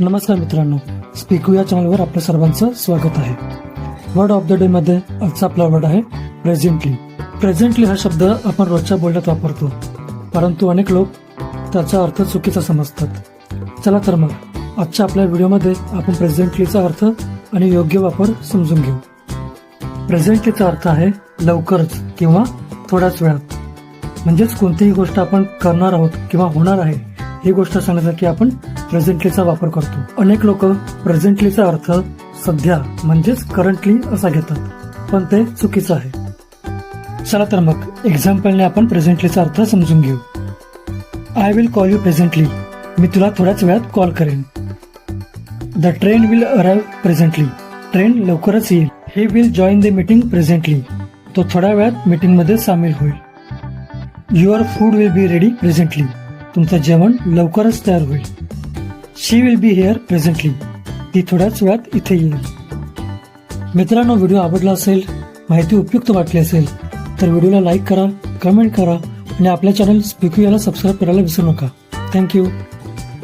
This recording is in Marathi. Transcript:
नमस्कार मित्रांनो, स्पीकू या चॅनलवर आपल्या सर्वांचं स्वागत आहे. वर्ड ऑफ द डे मध्ये आजचा आपला वर्ड आहे प्रेझेंटली. प्रेझेंटली हा शब्द आपण रोजच्या बोलण्यात वापरतो, परंतु अनेक लोक त्याचा अर्थ चुकीचा समजतात. चला तर मग आजच्या आपल्या व्हिडिओमध्ये आपण प्रेझेंटलीचा अर्थ आणि योग्य वापर समजून घेऊ. प्रेझेंटलीचा अर्थ आहे लवकरच किंवा थोड्याच वेळात. म्हणजेच कोणतीही गोष्ट आपण करणार आहोत किंवा होणार आहे ही गोष्ट सांगण्यासाठी आपण प्रेझेंटलीचा वापर करतो. अनेक लोक प्रेझेंटलीचा अर्थ सध्या म्हणजेच करंटली असा घेतात, पण ते चुकीचं आहे. चला तर मग एक्झाम्पलने आपण प्रेझेंटलीचा अर्थ समजून घेऊ. I will call you presently. मी तुला थोड्याच वेळात कॉल करेन. The train will arrive presently. Train लवकरच येईल. He will join the meeting presently. तो थोड्या वेळात मीटिंग मध्ये सामील होईल. Your food will be ready presently. तुमचं जेवण लवकरच तयार होईल. She will be here presently. ती थोड्याच वेळात इथे येईल. मित्रांनो, व्हिडिओ आवडला असेल, माहिती उपयुक्त वाटली असेल तर व्हिडिओला लाईक करा, कमेंट करा आणि आपल्या चॅनल स्पीकू याला सबस्क्राईब करायला विसरू नका. थँक्यू.